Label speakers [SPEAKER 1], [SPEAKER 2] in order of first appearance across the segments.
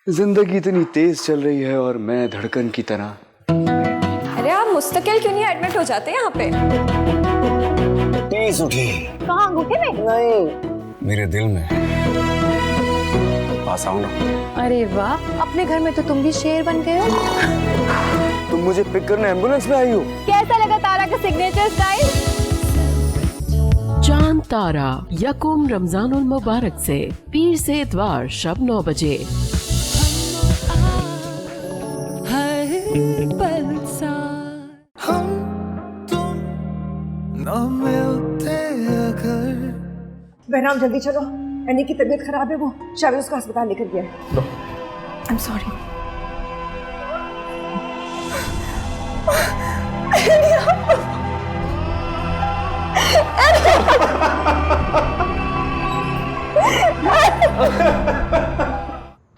[SPEAKER 1] जिंदगी इतनी तेज चल रही है और मैं धड़कन की तरह।
[SPEAKER 2] अरे आप मुस्तकिल क्यों नहीं एडमिट हो जाते यहाँ पे?
[SPEAKER 1] तेज उठी।
[SPEAKER 2] कहाँ, अंगूठे में?
[SPEAKER 1] नहीं, मेरे दिल में। पास आओ ना।
[SPEAKER 2] अरे वाह, अपने घर में तो तुम भी शेर बन गए हो।
[SPEAKER 1] तुम मुझे पिक करने एम्बुलेंस में आई हो?
[SPEAKER 2] कैसा लगा तारा का सिग्नेचर स्टाइल?
[SPEAKER 3] चांद तारा यकुम रमजानुल मुबारक से पीर से इतवार शब 9 बजे।
[SPEAKER 4] बहराम जल्दी चलो, अन्नी की तबीयत खराब है, वो शायद उसका अस्पताल लेकर गया है। I am sorry.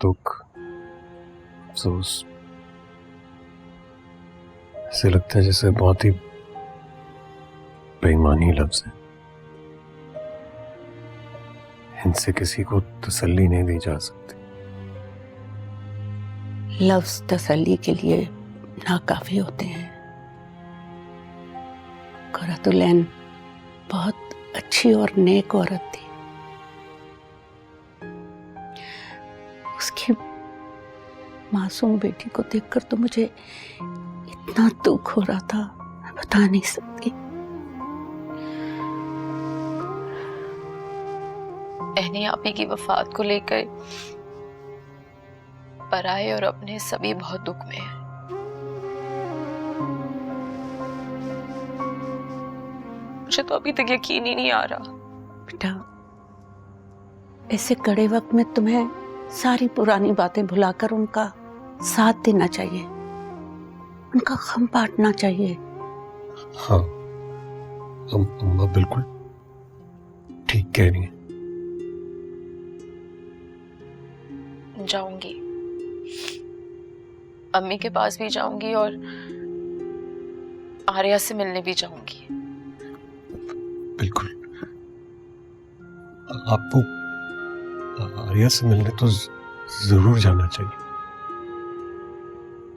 [SPEAKER 5] दुख, अफसोस, ऐसे लगता है जैसे बहुत ही बेईमानी लफ्ज है। इनसे किसी को तसल्ली नहीं दी जा सकती।
[SPEAKER 6] लफ्ज तसल्ली के लिए नाकाफी होते हैं। कुरतुलैन बहुत अच्छी और नेक औरत थी। उसकी मासूम बेटी को देखकर तो मुझे इतना दुख हो रहा था, मैं बता नहीं सकती।
[SPEAKER 7] अहनी आपी की वफात को लेकर पराए और अपने सभी बहुत दुख में हैं। मुझे तो अभी तक यकीन ही नहीं आ रहा।
[SPEAKER 6] बेटा, ऐसे कड़े वक्त में तुम्हें सारी पुरानी बातें भुलाकर उनका साथ देना चाहिए, उनका गम बांटना चाहिए।
[SPEAKER 5] हाँ, अम्मा बिल्कुल ठीक कह रही है।
[SPEAKER 7] जाऊंगी, अम्मी के पास भी जाऊंगी और आर्या से मिलने भी जाऊंगी।
[SPEAKER 5] बिल्कुल, आपको आर्या से मिलने तो जरूर जाना चाहिए।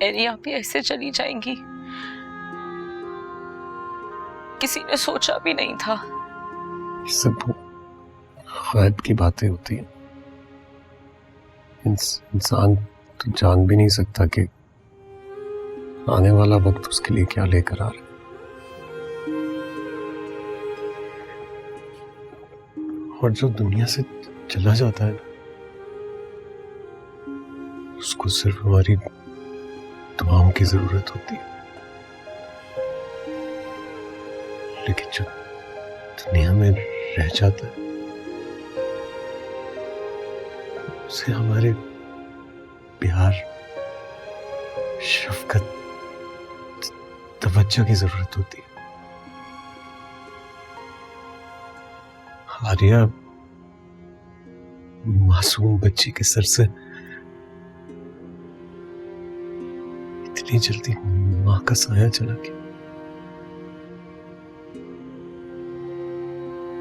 [SPEAKER 7] अरे आप ही ऐसे चली जाएंगी, किसी ने सोचा भी नहीं था।
[SPEAKER 5] ये सब ख्वाब की बातें होती हैं। इंसान तो जान भी नहीं सकता कि आने वाला वक्त उसके लिए क्या लेकर आ रहा है। और जो दुनिया से चला जाता है ना, उसको सिर्फ हमारी दुआओं की जरूरत होती है। लेकिन जो दुनिया में रह जाता है, उसे हमारे प्यार, शफकत, तवज्जो की जरूरत होती है। आर्या मासूम बच्ची के सर से इतनी जल्दी मां का साया चला गया।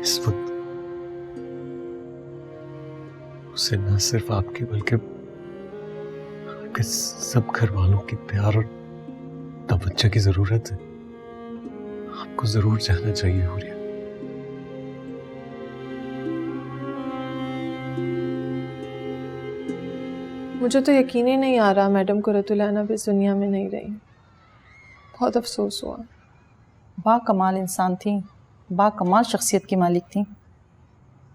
[SPEAKER 5] इस वक्त उसे न सिर्फ आपके बल्कि आपके सब घर वालों की प्यार और तवज्जो की जरूरत है। आपको जरूर जाना चाहिए हुरिया।
[SPEAKER 8] मुझे तो यकीन ही नहीं आ रहा मैडम कुरतुलैन अब इस दुनिया में नहीं रही। बहुत अफसोस हुआ।
[SPEAKER 9] बाकमाल इंसान थी, बाकमाल शख्सियत की मालिक थी।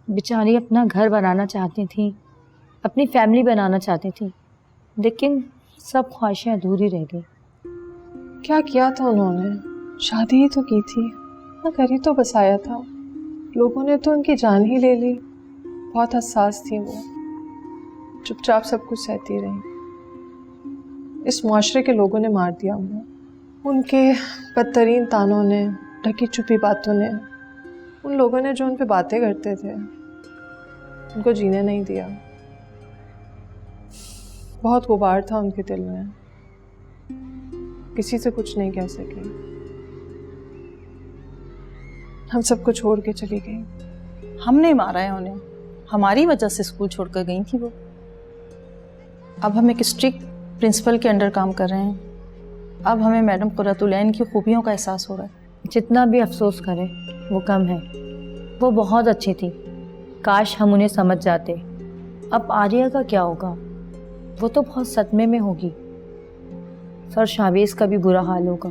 [SPEAKER 10] बेचारी अपना घर बनाना चाहती थी, अपनी फैमिली बनाना चाहती थी, लेकिन सब ख्वाहिशें अधूरी रह गई।
[SPEAKER 8] क्या किया था उन्होंने? शादी ही तो की थी, ना घर ही तो बसाया था। लोगों ने तो उनकी जान ही ले ली। बहुत हसास थी वो, चुपचाप सब कुछ सहती रही। इस मुआशरे के लोगों ने मार दिया उन्हें। उनके बदतरीन तानों ने, ढकी छुपी बातों ने, उन लोगों ने जो उन पे बातें करते थे, उनको जीने नहीं दिया। बहुत गुबार था उनके दिल में, किसी से कुछ नहीं कह सकी। हम सबको छोड़ के चली गई।
[SPEAKER 9] हमने मारा है उन्हें, हमारी वजह से स्कूल छोड़कर गई थी वो। अब हम एक स्ट्रिक्ट प्रिंसिपल के अंडर काम कर रहे हैं। अब हमें मैडम कुर्रतुलैन की खूबियों का एहसास हो रहा है।
[SPEAKER 10] जितना भी अफसोस करें वो कम है। वो बहुत अच्छी थी, काश हम उन्हें समझ जाते। अब आर्या का क्या होगा? वो तो बहुत सदमे में होगी। सर शावेज का भी बुरा हाल होगा।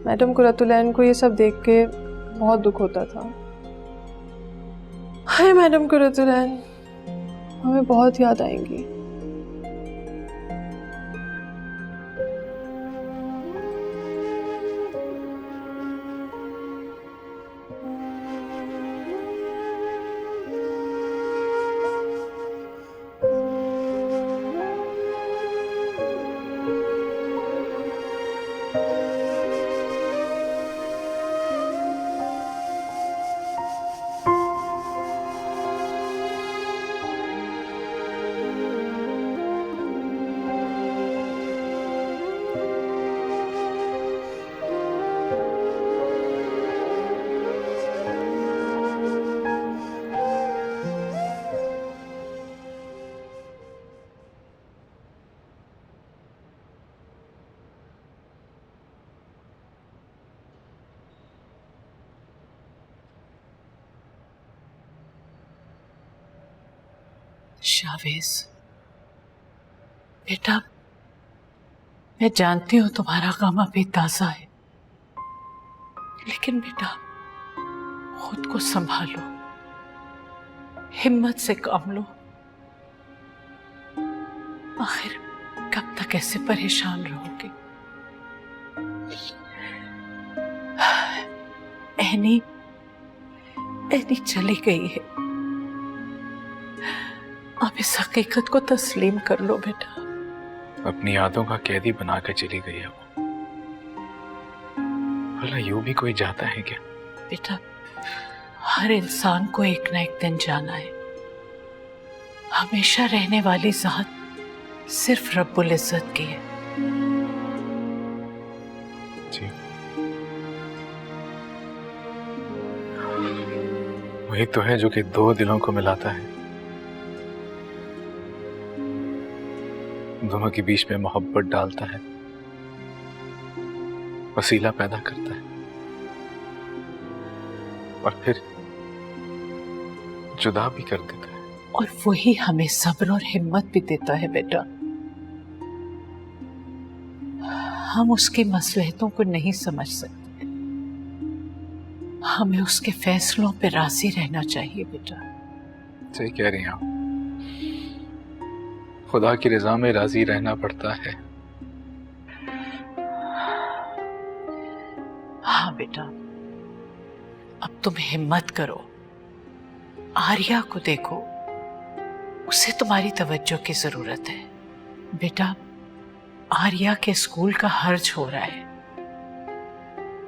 [SPEAKER 8] मैडम कुर्रतुलैन को ये सब देख के बहुत दुख होता था। हाय मैडम कुर्रतुलैन, हमें बहुत याद आएंगी।
[SPEAKER 3] शावेज बेटा, मैं जानती हूँ तुम्हारा गम अभी ताजा है, लेकिन बेटा खुद को संभालो, हिम्मत से काम लो। आखिर कब तक ऐसे परेशान रहोगे? एनी चली गई है, अब इस हकीकत को तस्लीम कर लो बेटा।
[SPEAKER 11] अपनी यादों का कैदी बनाकर चली गई है वो। भला यूं भी कोई जाता है क्या?
[SPEAKER 3] बेटा हर इंसान को एक ना एक दिन जाना है। हमेशा रहने वाली ज़ात सिर्फ रब्बुल इज्जत की है।
[SPEAKER 11] जी, वही तो है जो कि दो दिलों को मिलाता है, दोनों के बीच में मोहब्बत डालता है, वसीला पैदा करता है और फिर जुदा भी कर देता है।
[SPEAKER 3] और वही हमें सब्र और हिम्मत भी देता है बेटा। हम उसकी मसलहतों को नहीं समझ सकते, हमें उसके फैसलों पे राजी रहना चाहिए बेटा।
[SPEAKER 11] सही कह रही हैं आप, खुदा की रजा में राजी रहना पड़ता है।
[SPEAKER 3] हाँ बेटा, अब तुम हिम्मत करो, आर्या को देखो, उसे तुम्हारी तवज्जो की जरूरत है। बेटा आर्या के स्कूल का हर्ज हो रहा है,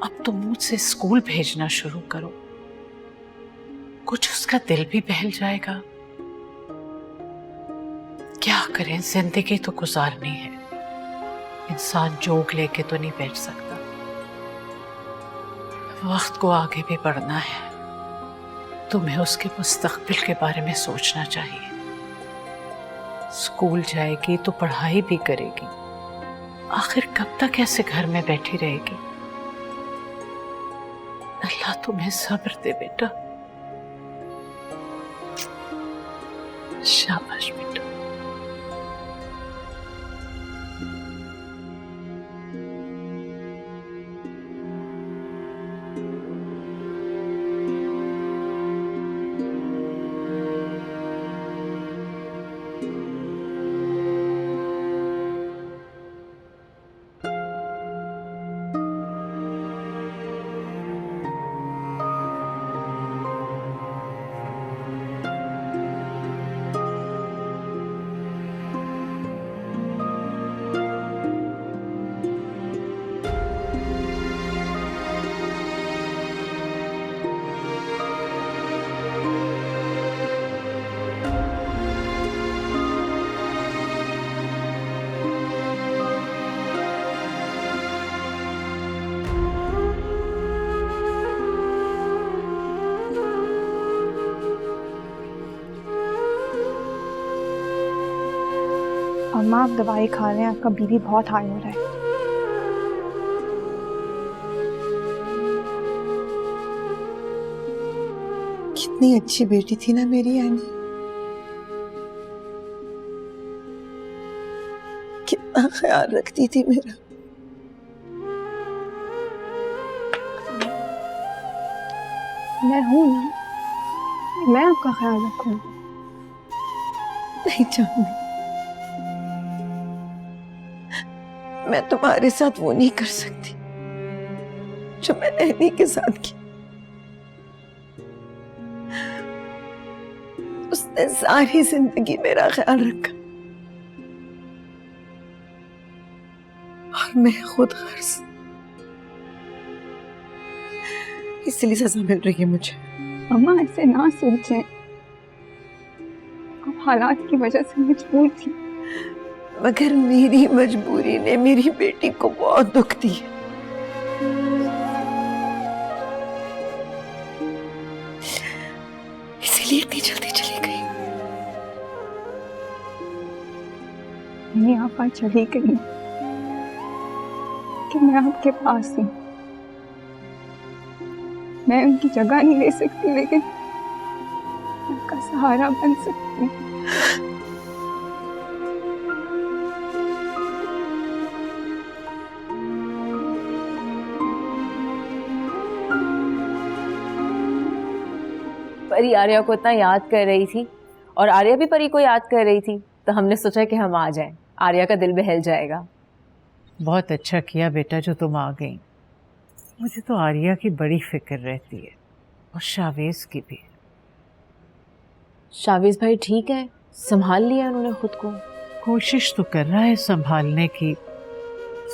[SPEAKER 3] अब तुम मुझसे स्कूल भेजना शुरू करो, कुछ उसका दिल भी बहल जाएगा। क्या करें, जिंदगी तो गुजारनी है, इंसान जोग लेके तो नहीं बैठ सकता। वक्त को आगे भी बढ़ना है, तुम्हें उसके मुस्तकबिल के बारे में सोचना चाहिए। स्कूल जाएगी तो पढ़ाई भी करेगी, आखिर कब तक ऐसे घर में बैठी रहेगी? अल्लाह तुम्हें सब्र दे बेटा। शाबाश बेटा।
[SPEAKER 2] आप दवाई खा रहे हैं, आपका बीपी बहुत हाई हो रहा है।
[SPEAKER 4] कितनी अच्छी बेटी थी ना मेरी यानी, कितना ख्याल रखती थी मेरा।
[SPEAKER 2] मैं हूं ना, मैं आपका ख्याल रखूंगी।
[SPEAKER 4] नहीं चाहूंगी, मैं तुम्हारे साथ वो नहीं कर सकती जो मैं नैनी के साथ की। उसने सारी जिंदगी मेरा ख्याल रखा और मैं खुद गर्ज, इसलिए सजा मिल रही है मुझे।
[SPEAKER 2] अम्मा ऐसे ना सोचें, आप हालात की वजह से मजबूर थी।
[SPEAKER 4] मगर मेरी मजबूरी ने मेरी बेटी को बहुत दुख दिया। इसीलिए इतनी जल्दी चली गई।
[SPEAKER 2] नहीं आपा चली गई कि मैं आपके पास हूँ। मैं उनकी जगह नहीं ले सकती, लेकिन उनका सहारा बन सकती हूँ।
[SPEAKER 12] परी आर्या को इतना याद कर रही थी और आर्या भी परी को याद कर रही थी, तो हमने सोचा कि हम आ जाएं, आर्या का दिल बहल जाएगा।
[SPEAKER 3] बहुत अच्छा किया बेटा जो तुम आ गई। मुझे तो आर्या की बड़ी फिक्र रहती है और शावेज की भी।
[SPEAKER 12] शावेज भाई ठीक है, संभाल लिया उन्होंने खुद को?
[SPEAKER 3] कोशिश तो कर रहा है संभालने की,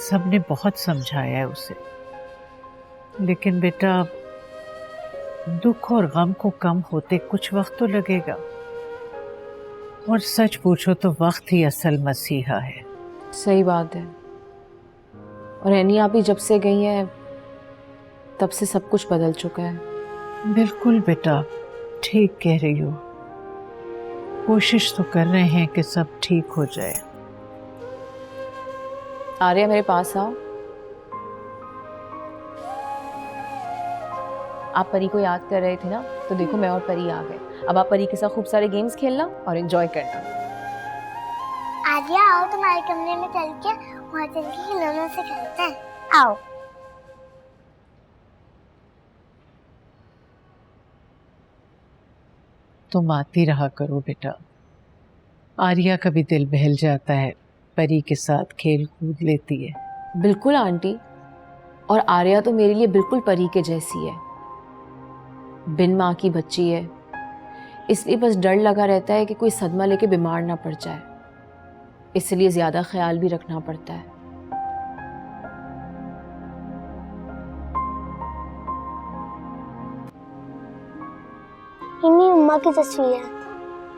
[SPEAKER 3] सबने बहुत समझाया है उसे, लेकिन बेटा दुख और गम को कम होते कुछ वक्त तो लगेगा। और सच पूछो तो वक्त ही असल मसीहा है।
[SPEAKER 12] सही बात है। और एनी आप ही जब से गई हैं तब से सब कुछ बदल चुका है।
[SPEAKER 3] बिल्कुल बेटा, ठीक कह रही हो। कोशिश तो कर रहे हैं कि सब ठीक हो जाए।
[SPEAKER 12] आर्या मेरे पास आओ। आप परी को याद कर रहे थे ना, तो देखो मैं और परी आ गए। अब आप परी के साथ खूब सारे गेम्स खेलना और एंजॉय करना।
[SPEAKER 13] आर्या आओ, तुम्हारे कमरे में चल के वहाँ चल के खिलौनों से खेलते हैं। आओ।
[SPEAKER 3] तुम आती रहा करो बेटा। आर्या का भी दिल बहल जाता है, परी के साथ खेल कूद लेती है।
[SPEAKER 12] बिल्कुल आंटी, और आर्या तो मेरे लिए बिल्कुल परी के जैसी है। बिन माँ की बच्ची है, इसलिए बस डर लगा रहता है कि कोई सदमा लेके बीमार ना पड़ जाए, इसलिए ज्यादा ख्याल भी रखना पड़ता है।
[SPEAKER 13] इन्हीं उम्मा की तस्वीर है,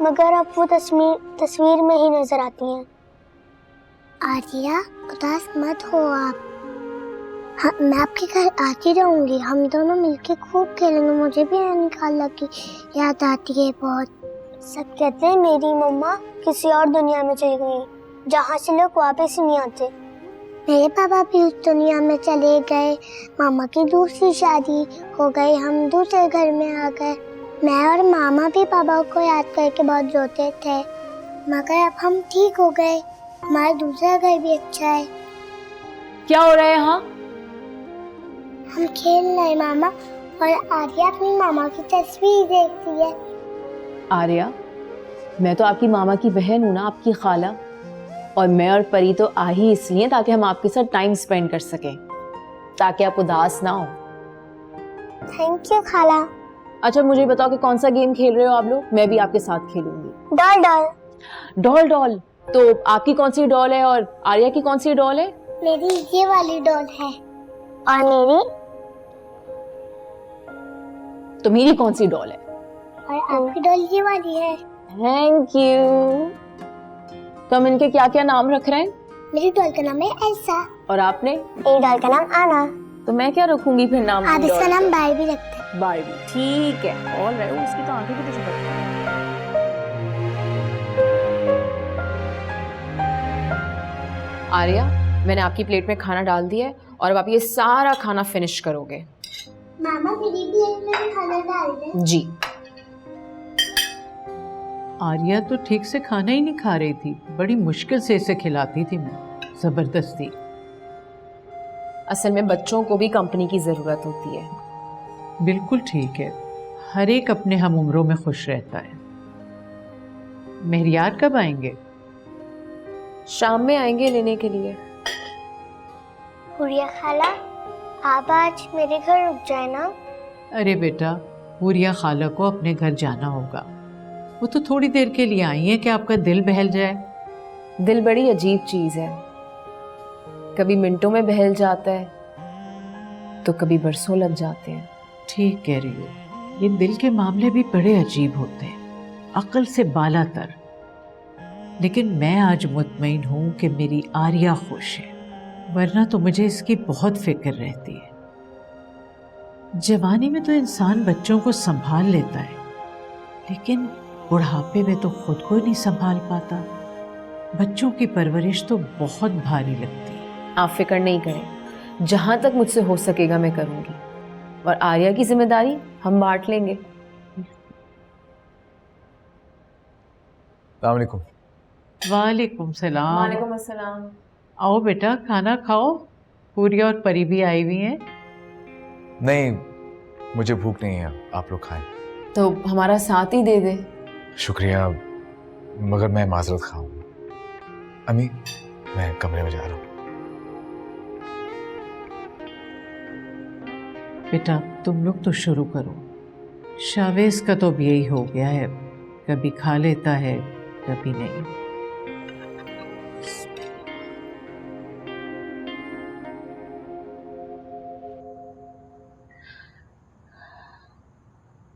[SPEAKER 13] मगर अब वो तस्वीर में ही नजर आती हैं। आर्या उदास मत हो आप। हाँ, मैं आपके घर आती रहूंगी, हम दोनों मिलके खूब खेलेंगे। मुझे भी नानी खाला की याद आती है बहुत। सब कहते हैं मेरी मम्मा किसी और दुनिया में चली गई, जहाँ से लोग वापस नहीं आते। मेरे पापा भी उस दुनिया में चले गए, मामा की दूसरी शादी हो गई, हम दूसरे घर में आ गए। मैं और मामा भी पापा को याद करके बहुत रोते थे, मगर अब हम ठीक हो गए। हमारा दूसरा घर भी अच्छा है।
[SPEAKER 12] क्या हो रहा है यहाँ?
[SPEAKER 13] हम खेल रहे हैं मामा, और आर्या अपनी मामा की तस्वीर देखती है।
[SPEAKER 12] आर्या, मैं तो आपकी मामा की बहन हूँ ना, आपकी खाला। और मैं और परी तो आ ही इसलिए ताकि हम आपके साथ टाइम स्पेंड कर सकें, ताकि आप उदास ना हो।
[SPEAKER 13] थैंक यू खाला।
[SPEAKER 12] अच्छा मुझे बताओ कि कौन सा गेम खेल रहे हो आप लोग? मैं भी आपके साथ खेलूंगी।
[SPEAKER 13] Doll doll.
[SPEAKER 12] Doll doll? तो आपकी कौन सी डॉल है और आर्या की कौन सी डॉल है?
[SPEAKER 13] मेरी ये वाली डॉल है। और मेरी?
[SPEAKER 12] तो मेरी कौन सी डॉल है?
[SPEAKER 13] और आपकी डॉल ये वाली है।
[SPEAKER 12] Thank you. तो हम इनके क्या क्या नाम रख रहे हैं?
[SPEAKER 13] मेरी डॉल का नाम है एल्सा।
[SPEAKER 12] और आपने?
[SPEAKER 13] मेरी डॉल का नाम आना।
[SPEAKER 12] तो मैं क्या रखूंगी फिर नाम?
[SPEAKER 13] आप इसका नाम बारबी रखते हैं।
[SPEAKER 12] बारबी, ठीक है। ऑल राइट, उसकी तो आंखें भी तो चमकती हैं। आर्या, मैंने आपकी प्लेट में खाना डाल दिया है और अब आप ये सारा खाना फिनिश करोगे।
[SPEAKER 13] मामा मेरी प्लेट में भी खाना डाल दे।
[SPEAKER 12] जी।
[SPEAKER 3] आर्या तो ठीक से खाना ही नहीं खा रही थी, बड़ी मुश्किल से इसे खिलाती थी मैं, जबरदस्ती।
[SPEAKER 12] असल में बच्चों को भी कंपनी की ज़रूरत होती है।
[SPEAKER 3] बिल्कुल ठीक है, हर एक अपने हम उम्रों में खुश रहता है। मेहरियार कब आएंगे?
[SPEAKER 12] शाम में आएंगे लेने के लिए।
[SPEAKER 13] हुरिया खाला, आप आज मेरे घर रुक जाए ना।
[SPEAKER 3] अरे बेटा, हुरिया खाला को अपने घर जाना होगा, वो तो थोड़ी देर के लिए आई है कि आपका दिल बहल जाए।
[SPEAKER 12] दिल बड़ी अजीब चीज़ है, कभी मिनटों में बहल जाता है तो कभी बरसों लग जाते हैं।
[SPEAKER 3] ठीक कह रही हो, ये दिल के मामले भी बड़े अजीब होते हैं, अक्ल से बालातर। लेकिन मैं आज मुतमईन हूँ कि मेरी आर्या खुश है, वरना तो मुझे इसकी बहुत फिक्र रहती है। जवानी में तो इंसान बच्चों को संभाल लेता है, लेकिन बुढ़ापे में तो खुद को नहीं संभाल पाता। बच्चों की परवरिश तो बहुत भारी लगती है।
[SPEAKER 12] आप फिक्र नहीं करें, जहाँ तक मुझसे हो सकेगा मैं करूँगी, और आर्या की जिम्मेदारी हम बांट लेंगे।
[SPEAKER 11] अस्सलाम वालेकुम।
[SPEAKER 3] वालेकुम सलाम।
[SPEAKER 12] वालेकुम अस्सलाम।
[SPEAKER 3] आओ बेटा, खाना खाओ। पूरिया और परी भी आई हुई हैं।
[SPEAKER 11] नहीं, मुझे भूख नहीं है, आप लोग खाएं।
[SPEAKER 12] तो हमारा साथ ही दे दे।
[SPEAKER 11] शुक्रिया, मगर मैं माजरत खाऊं। अम्मी, मैं कमरे में जा रहा हूँ।
[SPEAKER 3] बेटा तुम लोग तो शुरू करो। शावेज का तो अब यही हो गया है, कभी खा लेता है कभी नहीं।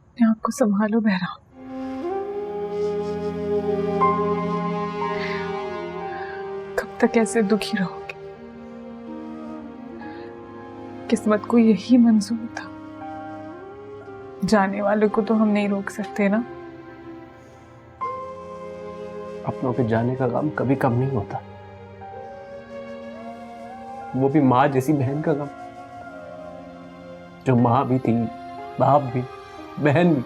[SPEAKER 2] अपने आप को संभालो बहराम। कब तक ऐसे दुखी रहोगे? किस्मत को यही मंजूर था। जाने वालों को तो हम नहीं रोक सकते ना।
[SPEAKER 5] अपनों के जाने का गम कभी कम नहीं होता, वो भी माँ जैसी बहन का गम, जो माँ भी थी, बाप भी, बहन भी।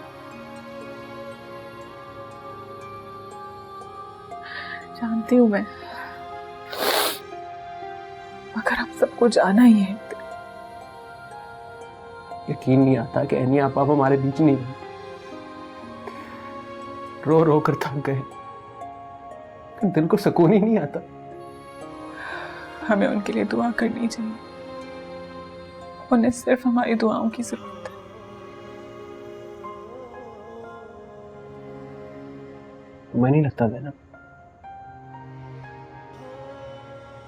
[SPEAKER 2] जानती हूँ मैं, मगर हम सबको जाना ही है।
[SPEAKER 5] यकीन नहीं आता कि एनी आप हमारे बीच नहीं है। रो रो कर थक गए, दिल को सुकून ही नहीं आता।
[SPEAKER 2] हमें उनके लिए दुआ करनी चाहिए, उन्हें सिर्फ हमारी दुआओं की जरूरत है।
[SPEAKER 5] तुम्हें नहीं लगता ज़ैनब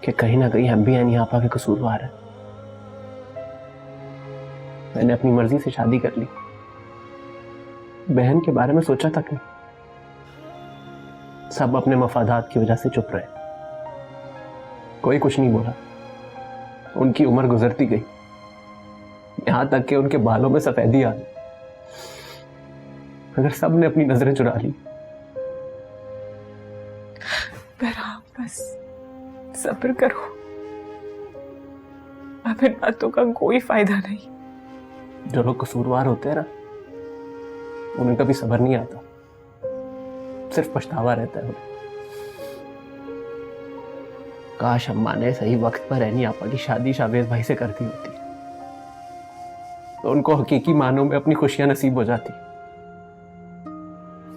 [SPEAKER 5] कि कहीं ना कहीं हम भी एनी आपा के कसूरवार हैं? मैंने अपनी मर्जी से शादी कर ली, बहन के बारे में सोचा तक नहीं। सब अपने मफादात की वजह से चुप रहे, कोई कुछ नहीं बोला। उनकी उम्र गुजरती गई, यहां तक कि उनके बालों में सफेदी आ गई, मगर सब ने अपनी नजरें चुरा ली।
[SPEAKER 2] बहराम, बस सब्र करो, अब इन बातों का कोई फायदा नहीं।
[SPEAKER 5] जो लोग कसूरवार होते हैं ना, उन्हें कभी सब्र नहीं आता, सिर्फ पछतावा रहता है उन्हें। काश अम्मा ने सही वक्त पर एनी आपा की शादी शावेज भाई से करती होती, तो उनको हकीकी मानों में अपनी खुशियां नसीब हो जाती।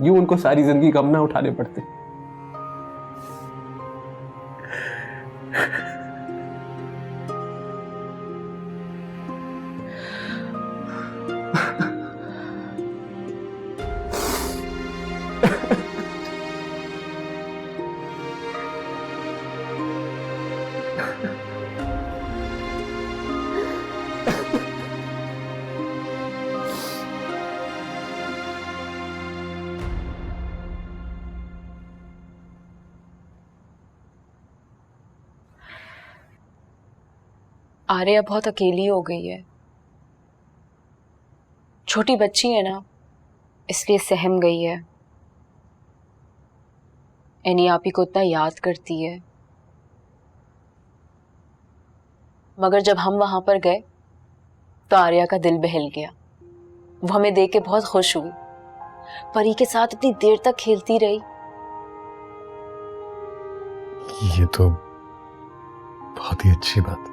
[SPEAKER 5] यूं उनको सारी जिंदगी गम ना उठाने पड़ते।
[SPEAKER 7] आर्या बहुत अकेली हो गई है, छोटी बच्ची है ना, इसलिए सहम गई है। एनी आपी को इतना याद करती है,
[SPEAKER 12] मगर जब हम वहां पर गए तो आर्या का दिल बहल गया। वो हमें देख के बहुत खुश हुई, परी के साथ इतनी देर तक खेलती रही।
[SPEAKER 5] ये तो बहुत ही अच्छी बात।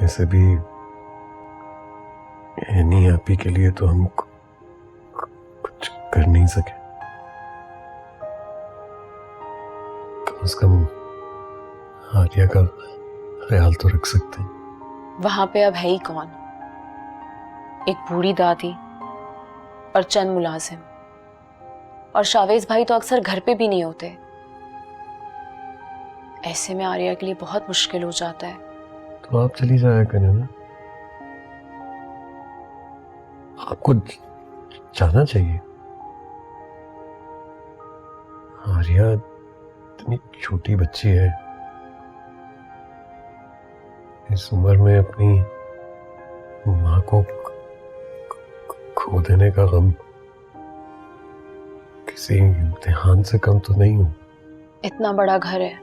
[SPEAKER 5] वैसे भी एनी आपी के लिए तो हम कुछ कर नहीं सके, कम से कम आर्या का ख्याल तो रख सकते हैं।
[SPEAKER 12] वहां पे अब है ही कौन? एक बूढ़ी दादी और चंद मुलाजिम, और शावेज भाई तो अक्सर घर पे भी नहीं होते। ऐसे में आर्या के लिए बहुत मुश्किल हो जाता है।
[SPEAKER 5] तो आप चली जाया करें ना, आपको जाना चाहिए। आर्या इतनी छोटी बच्ची है, इस उम्र में अपनी माँ को खो देने का गम किसी इम्तिहान से कम तो नहीं हूं।
[SPEAKER 12] इतना बड़ा घर है,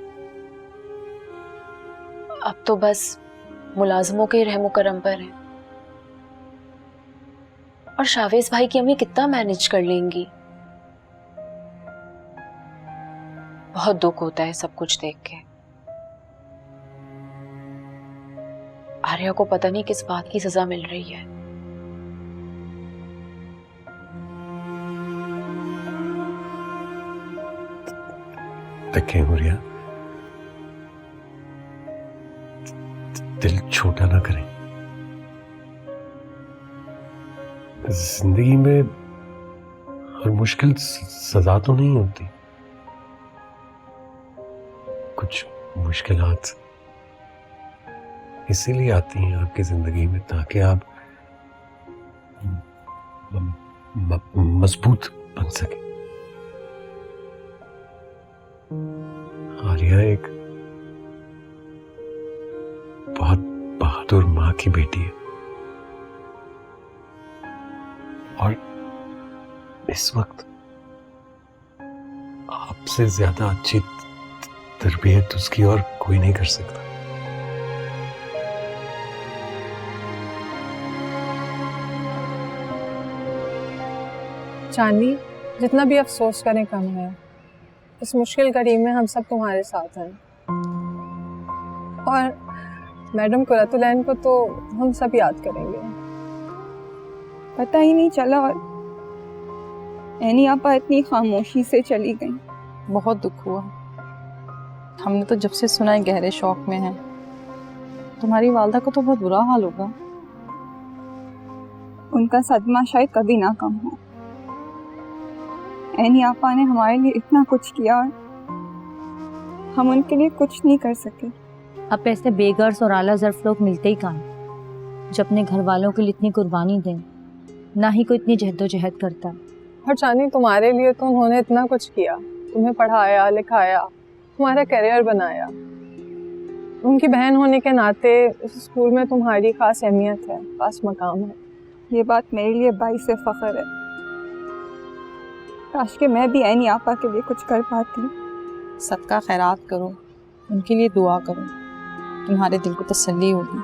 [SPEAKER 12] अब तो बस मुलाजमों के रहमो करम पर है। और शावेज भाई की अम्मी कितना मैनेज कर लेंगी। बहुत दुख होता है सब कुछ देख के। आर्या को पता नहीं किस बात की सजा मिल रही है।
[SPEAKER 5] देखें हुरिया, दिल छोटा ना करें। जिंदगी में हर मुश्किल सजा तो नहीं होती। कुछ मुश्किलात इसीलिए आती हैं आपकी जिंदगी में ताकि आप मजबूत बन सके। आर्या एक बहुत बहादुर माँ की बेटी है, और इस वक्त आपसे ज्यादा अच्छी तरबियत उसकी और कोई नहीं कर सकता।
[SPEAKER 8] चांदनी, जितना भी अफसोस करें कम है। इस मुश्किल घड़ी में हम सब तुम्हारे साथ हैं, और मैडम कुरतुलैन को तो हम सब याद करेंगे।
[SPEAKER 2] पता ही नहीं चला और एनी आपा इतनी खामोशी से चली गई।
[SPEAKER 9] बहुत दुख हुआ। हमने तो जब से सुना है गहरे शौक में है। तुम्हारी वालदा को तो बहुत बुरा हाल होगा।
[SPEAKER 2] उनका सदमा शायद कभी ना कम हो। एनी आपा ने हमारे लिए इतना कुछ किया और हम उनके लिए कुछ नहीं कर सके।
[SPEAKER 10] अब ऐसे बेगर्स और आला ज़र्फ लोग मिलते ही कहाँ जो अपने घर वालों के लिए इतनी कुर्बानी दें। ना ही कोई इतनी जहदोजहद करता।
[SPEAKER 8] और चांदनी, तुम्हारे लिए तो उन्होंने इतना कुछ किया। तुम्हें पढ़ाया लिखाया, तुम्हारा करियर बनाया। उनकी बहन होने के नाते इस स्कूल में तुम्हारी खास अहमियत है, खास मकाम है।
[SPEAKER 2] ये बात मेरे लिए बाइस से फख्र है। काश के मैं भी एनी आपा के लिए कुछ कर पाती।
[SPEAKER 9] सदका खैरात करो, उनके लिए दुआ करो, तुम्हारे दिल को तसल्ली होगी।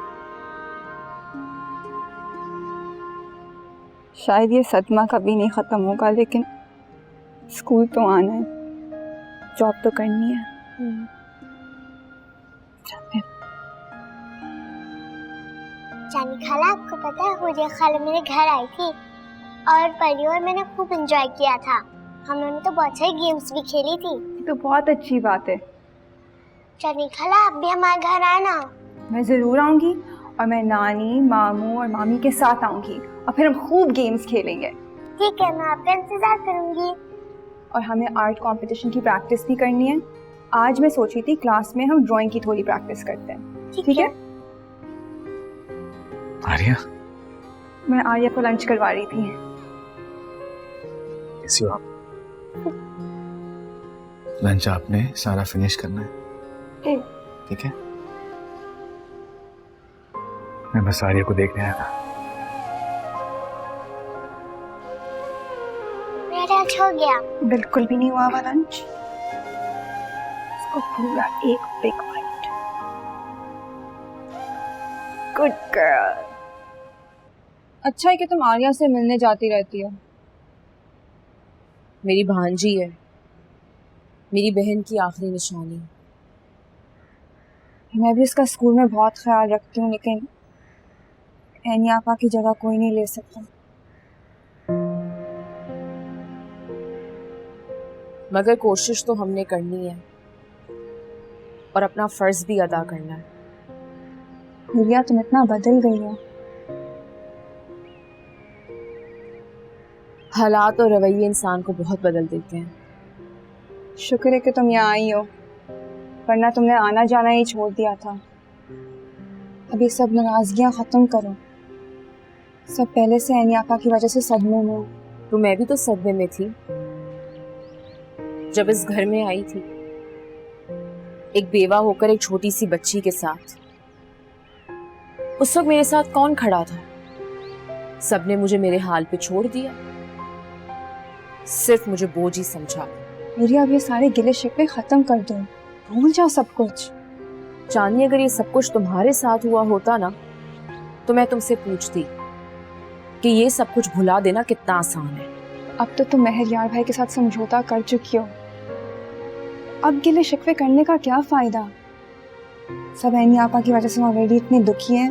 [SPEAKER 2] शायद ये सदमा कभी नहीं ख़त्म होगा, लेकिन स्कूल तो आना है, जॉब तो करनी है।
[SPEAKER 13] चांदी खाला, आपको पता है हुरिया खाला मेरे घर आई थी और परी और मैंने खूब एंजॉय किया था। हम लोगों ने तो बहुत सारी गेम्स भी खेली थी।
[SPEAKER 2] ये तो बहुत अच्छी बात है।
[SPEAKER 13] चांदी खाला, आप भी हमारे घर आए ना।
[SPEAKER 2] मैं ज़रूर आऊँगी, और मैं नानी मामू और मामी के साथ आऊँगी, और फिर हम खूब गेम्स खेलेंगे।
[SPEAKER 13] ठीक है, मैं आपका इंतजार करूँगी।
[SPEAKER 2] और हमें आर्ट कंपटीशन की प्रैक्टिस भी करनी है। आज मैं सोची थी क्लास में हम ड्राइंग की थोड़ी प्रैक्टिस करते हैं। ठीक है?
[SPEAKER 11] आर्या,
[SPEAKER 2] मैं आर्या को लंच करवा रही थी।
[SPEAKER 11] कैसी हो आप? लंच आपने सारा फिनिश करना है, ठीक है? मैं बस आर्या को देखने आया था।
[SPEAKER 13] मेरा लंच हो गया।
[SPEAKER 2] बिल्कुल भी नहीं हुआ लंच।
[SPEAKER 4] और पूरा एक बिग बाइट। Good girl.
[SPEAKER 9] अच्छा है कि तुम आर्या से मिलने जाती रहती हो।
[SPEAKER 12] मेरी भांजी है, मेरी बहन की आखिरी निशानी।
[SPEAKER 9] मैं भी उसका स्कूल में बहुत ख्याल रखती हूँ, लेकिन एनी आपा की जगह कोई नहीं ले सकता।
[SPEAKER 12] मगर कोशिश तो हमने करनी है और अपना फर्ज भी अदा करना है।
[SPEAKER 9] हुरिया, तुम इतना बदल गई हो।
[SPEAKER 12] हालात और रवैये इंसान को बहुत बदल देते हैं।
[SPEAKER 9] शुक्र है कि तुम यहाँ आई हो, वरना तुमने आना जाना ही छोड़ दिया था। अभी सब नाराजगियां खत्म करो। सब पहले से एनी आपा की वजह से सदमे में हो।
[SPEAKER 12] तो मैं भी तो सदमे में थी जब इस घर में आई थी, एक बेवा होकर एक छोटी सी बच्ची के साथ। उस वक्त मेरे साथ कौन खड़ा था? सबने मुझे मेरे हाल पे छोड़ दिया, सिर्फ मुझे बोझ ही समझा।
[SPEAKER 9] हुरिया, अब ये सारे गिले शिकवे खत्म कर दो, भूल जाओ सब कुछ।
[SPEAKER 12] चांदनी, अगर ये सब कुछ तुम्हारे साथ हुआ होता ना, तो मैं तुमसे पूछती कि ये सब कुछ भुला देना कितना आसान है।
[SPEAKER 9] अब तो तुम मेहरयार भाई के साथ समझौता कर चुकी हो, अब गिले शिकवे करने का क्या फायदा? सब एनी आपा की वजह से ऑलरेडी इतने दुखी हैं,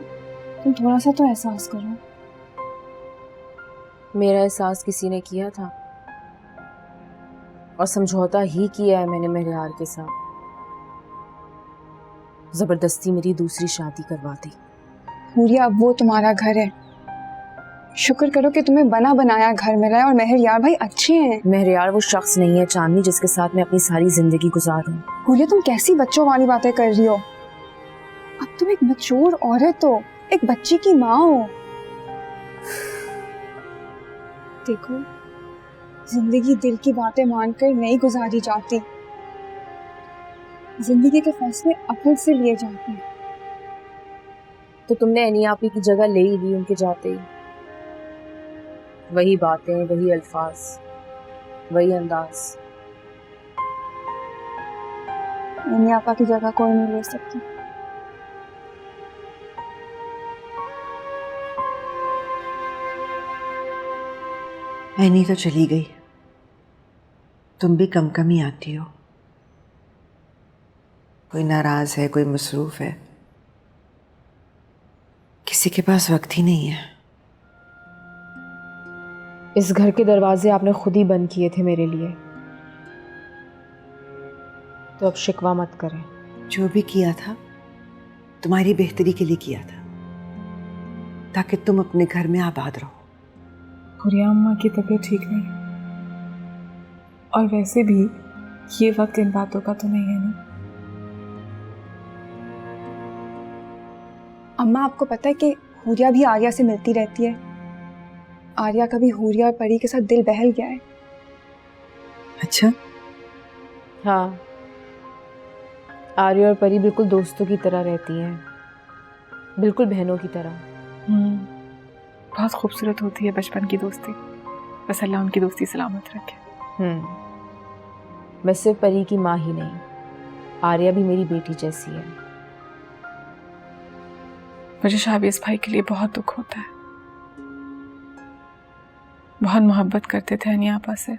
[SPEAKER 9] तुम थोड़ा सा तो एहसास करो।
[SPEAKER 12] मेरा एहसास किसी ने किया था और समझौता ही किया है मैंने मेहरयार के साथ। जबरदस्ती मेरी दूसरी शादी करवा दी।
[SPEAKER 9] हुरिया, अब वो तुम्हारा घर है। शुक्र करो कि तुम्हें बना बनाया घर मिला है और मेहरयार भाई अच्छे हैं।
[SPEAKER 12] मेहरयार वो शख्स नहीं है चांदनी जिसके साथ मैं अपनी सारी जिंदगी गुजारूं।
[SPEAKER 9] हुरिया, तुम कैसी बच्चों वाली बातें कर रही हो? अब तुम एक मैच्योर औरत हो, एक बच्ची की माँ हो। देखो, जिंदगी दिल की बातें मानकर नहीं गुजारी जाती, जिंदगी के फैसले अक्ल से लिए जाते हैं।
[SPEAKER 12] तो तुमने एनी आपी की जगह ले ही ली उनके जाते ही। वही बातें, वही अल्फाज, वही अंदाज।
[SPEAKER 9] एनी आपा की जगह कोई नहीं ले सकती।
[SPEAKER 14] एनी तो चली गई, तुम भी कम कम ही आती हो। कोई नाराज है, कोई मसरूफ है, किसी के पास वक्त ही नहीं है।
[SPEAKER 12] इस घर के दरवाजे आपने खुद ही बंद किए थे मेरे लिए, तो अब शिकवा मत करें।
[SPEAKER 14] जो भी किया था तुम्हारी बेहतरी के लिए किया था, ताकि तुम अपने घर में आबाद रहो।
[SPEAKER 2] हुरिया अम्मा की तबीयत ठीक नहीं है, और वैसे भी ये वक्त इन बातों का तो नहीं है ना।
[SPEAKER 9] अम्मा, आपको पता है कि हुरिया भी आर्या से मिलती रहती है। आर्या का भी हुरिया और परी के साथ दिल बहल गया है।
[SPEAKER 14] अच्छा?
[SPEAKER 12] हाँ, आर्या और परी बिल्कुल दोस्तों की तरह रहती हैं, बिल्कुल बहनों की तरह।
[SPEAKER 2] बहुत खूबसूरत होती है बचपन की दोस्ती। बस अल्लाह उनकी दोस्ती सलामत रखे।
[SPEAKER 12] मैं सिर्फ परी की माँ ही नहीं, आर्या भी मेरी बेटी जैसी है।
[SPEAKER 2] मुझे शाहबीज भाई के लिए बहुत दुख होता है। बहुत मोहब्बत करते थे एनी आपा से,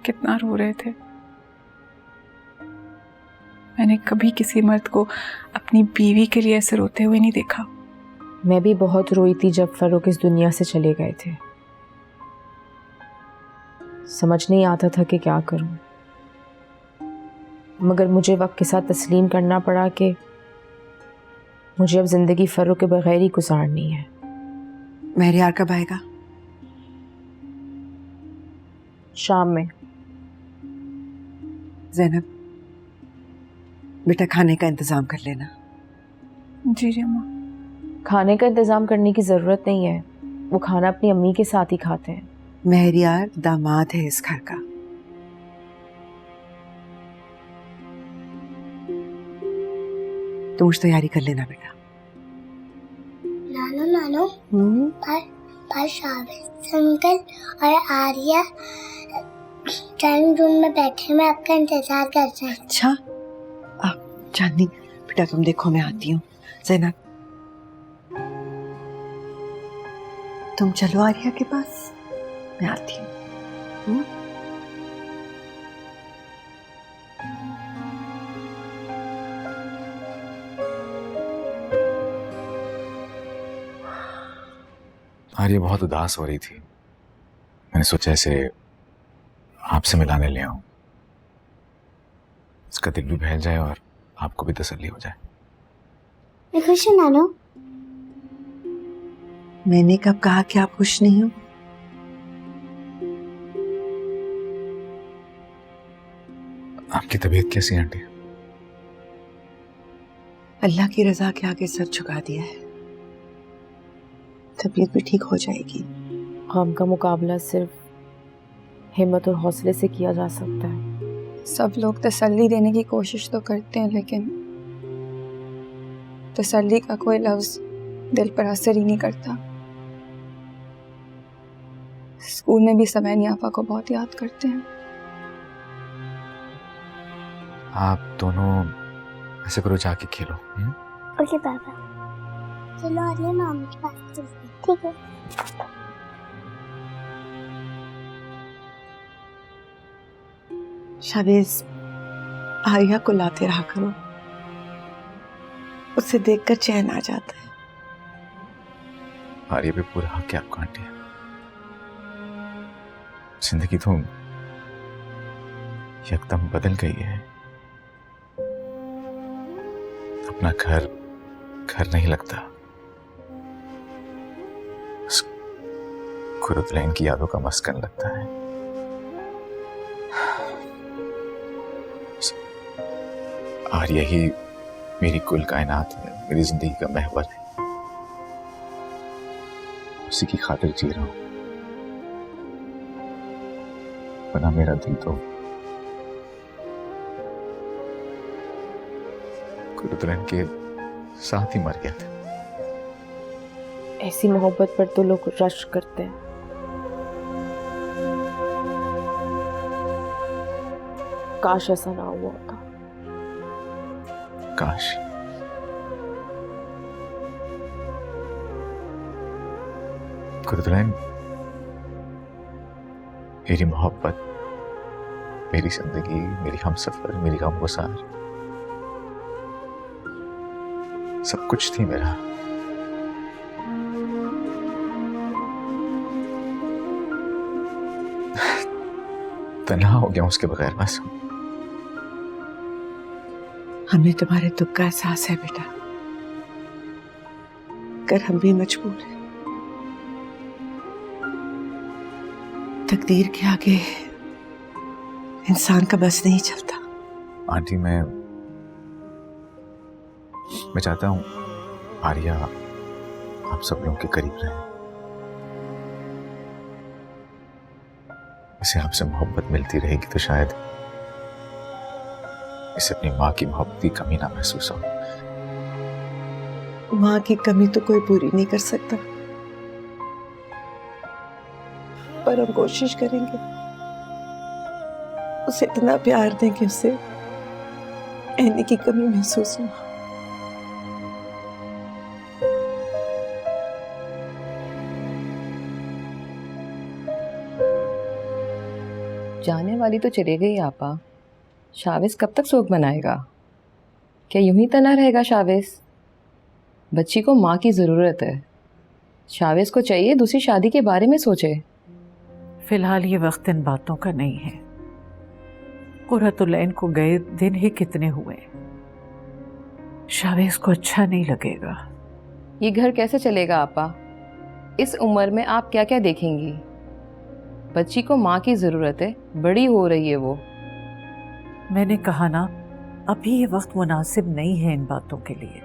[SPEAKER 2] कितना रो रहे थे। मैंने कभी किसी मर्द को अपनी बीवी के लिए ऐसे रोते हुए नहीं देखा।
[SPEAKER 12] मैं भी बहुत रोई थी जब फरूक इस दुनिया से चले गए थे। समझ नहीं आता था कि क्या करूं, मगर मुझे वक्त के साथ तस्लीम करना पड़ा कि मुझे अब जिंदगी फरूक के बगैर ही गुजारनी है।
[SPEAKER 14] मेहरयार कब आएगा?
[SPEAKER 12] शाम में।
[SPEAKER 14] ज़ैनब, बेटा खाने का इंतजाम कर लेना।
[SPEAKER 2] जी जी अम्मा।
[SPEAKER 12] खाने का इंतजाम करने की जरूरत नहीं है, वो खाना अपनी अम्मी के साथ ही खाते हैं।
[SPEAKER 14] मेहरयार दामाद है इस घर का। तुम कुछ तैयारी कर लेना बेटा।
[SPEAKER 13] नानो पर शाहबीज अंकल और आर्या ड्राइंग रूम में बैठे मैं आपका इंतजार कर रहा हूँ।
[SPEAKER 14] अच्छा चांदनी बेटा तुम देखो मैं आती हूँ। ज़ैनब तुम चलो आर्या के पास, मैं आती हूँ।
[SPEAKER 11] आर्या बहुत उदास हो रही थी। मैंने सोचा इसे आपसे मिलाने ले आऊं, इसका दिल भी बहल जाए और आपको भी तसल्ली हो जाए।
[SPEAKER 13] मैं खुश हूँ नानू।
[SPEAKER 14] मैंने कब कहा कि आप खुश नहीं हो?
[SPEAKER 11] आपकी तबीयत कैसी है आंटी?
[SPEAKER 14] अल्लाह की रजा के आगे सर झुका दिया है, तबीयत भी ठीक हो जाएगी।
[SPEAKER 12] गम का मुकाबला सिर्फ हिम्मत और हौसले से किया जा सकता है।
[SPEAKER 9] सब लोग तसल्ली देने की कोशिश तो करते हैं, लेकिन तसल्ली का कोई लफ्ज दिल पर असर ही नहीं करता। स्कूल में भी सबैनी आपा को बहुत याद करते हैं।
[SPEAKER 11] आप दोनों ऐसे करो, जाके खेलो।
[SPEAKER 13] ओके पापा, चलो आर्या मामा के पास चलते हैं। ठीक है।
[SPEAKER 14] शावेज आर्या को लाते रहा करो, उसे देखकर चैन आ जाता है।
[SPEAKER 11] आर्या पे पूरा हक है आपका आंटी। जिंदगी तो एकदम बदल गई है। अपना घर घर नहीं लगता, कुरुतलैन की यादों का मस्कन लगता है। आर्या ही मेरी कुल कायनात है, मेरी जिंदगी का महवर है। उसी की खातिर जी रहा हूं, वरना मेरा दिल तो कुरुतलैन के साथ ही मर गया था।
[SPEAKER 12] ऐसी मोहब्बत पर तो लोग रश करते हैं। काश ऐसा ना हुआ होता।
[SPEAKER 11] काश। कुरुतलैन, मेरी मोहब्बत, मेरी जिंदगी, मेरी हमसफर, मेरी गमगुसार, सब कुछ थी मेरा। तन्हा हो गया उसके बगैर बस।
[SPEAKER 14] हमें तुम्हारे दुख का एहसास है बेटा, कर हम भी मजबूर हैं। तकदीर के आगे इंसान का बस नहीं चलता।
[SPEAKER 11] आंटी, मैं चाहता हूं आर्या आप सब लोगों के करीब रहे। इसे आपसे मोहब्बत मिलती रहेगी तो शायद इसे अपनी माँ की मोहब्बत की कमी ना महसूस हो।
[SPEAKER 14] माँ की कमी तो कोई पूरी नहीं कर सकता, पर हम कोशिश करेंगे उसे इतना प्यार दें कि उसे कहने की कमी महसूस ना हो।
[SPEAKER 15] जाने वाली तो चली गई आपा, शावेज कब तक शोक मनाएगा? क्या यूं ही तना रहेगा शावेज? बच्ची को माँ की ज़रूरत है। शावेज को चाहिए दूसरी शादी के बारे में सोचे।
[SPEAKER 3] फिलहाल ये वक्त इन बातों का नहीं है। कुरतुलैन को गए दिन ही कितने हुए। शावेज को अच्छा नहीं लगेगा।
[SPEAKER 15] ये घर कैसे चलेगा आपा? इस उम्र में आप क्या क्या देखेंगी? बच्ची को माँ की ज़रूरत है, बड़ी हो रही है वो।
[SPEAKER 3] मैंने कहा ना, अभी ये वक्त मुनासिब नहीं है इन बातों के लिए।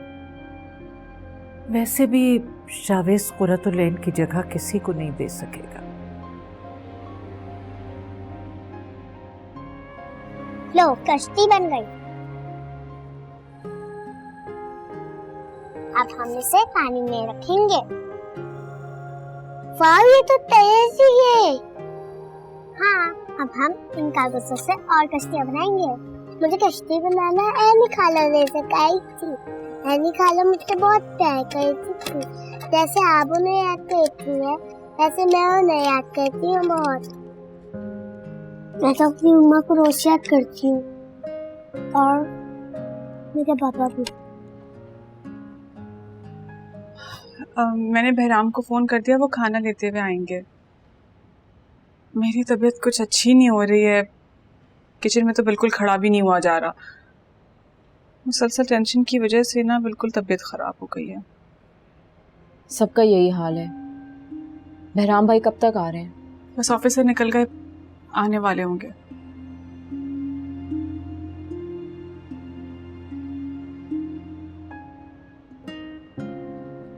[SPEAKER 3] वैसे भी शावेज कुरतुलैन की जगह किसी को नहीं दे सकेगा।
[SPEAKER 13] लो, कश्ती बन गई। अब हम इसे पानी में रखेंगे। वाह, ये तो तेज ही है। हाँ, अब हम इन कागजों से और कश्तियाँ बनाएंगे। मुझे कश्ती बनाना एनी खाला ने सिखाई थी। एनी खाला मुझसे बहुत प्यार करती थी। जैसे आप उन्हें याद करती है वैसे मैं उन्हें याद करती हूँ बहुत। मैं तो अपनी मम्मा को रोज याद करती हूँ और मेरे पापा भी।
[SPEAKER 2] मैंने बहराम को फोन कर दिया, वो खाना लेते हुए आएंगे। मेरी तबीयत कुछ अच्छी नहीं हो रही है, किचन में तो बिल्कुल खड़ा भी नहीं हुआ जा रहा। मुसलसल टेंशन की वजह से ना बिल्कुल तबीयत खराब हो गई है।
[SPEAKER 12] सबका यही हाल है। बहराम भाई कब तक आ रहे हैं?
[SPEAKER 2] बस ऑफिस से निकल गए, आने वाले होंगे।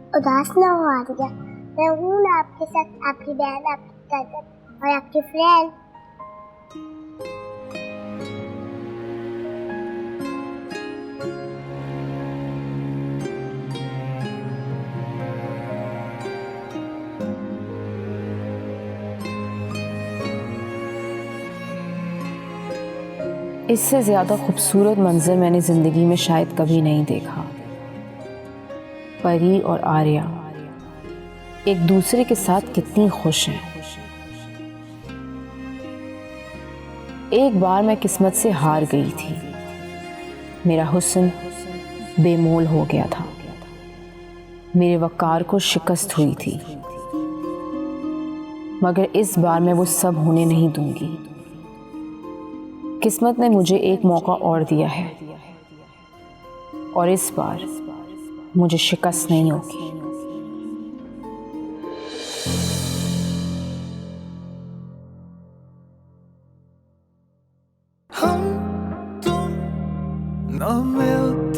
[SPEAKER 13] उदास ना हो आर्या, मैं हूँ ना आपके साथ, आपकी बहन, आपकी कजन और आपकी फ्रेंड।
[SPEAKER 12] इससे ज़्यादा खूबसूरत मंजर मैंने ज़िंदगी में शायद कभी नहीं देखा। परी और आर्या एक दूसरे के साथ कितनी खुश हैं। एक बार मैं किस्मत से हार गई थी। मेरा हुस्न बेमोल हो गया था। मेरे वक़ार को शिकस्त हुई थी। मगर इस बार मैं वो सब होने नहीं दूंगी। किस्मत ने मुझे एक मौका और दिया है और इस बार मुझे शिकस्त नहीं होगी।
[SPEAKER 16] हम तुम न मिलते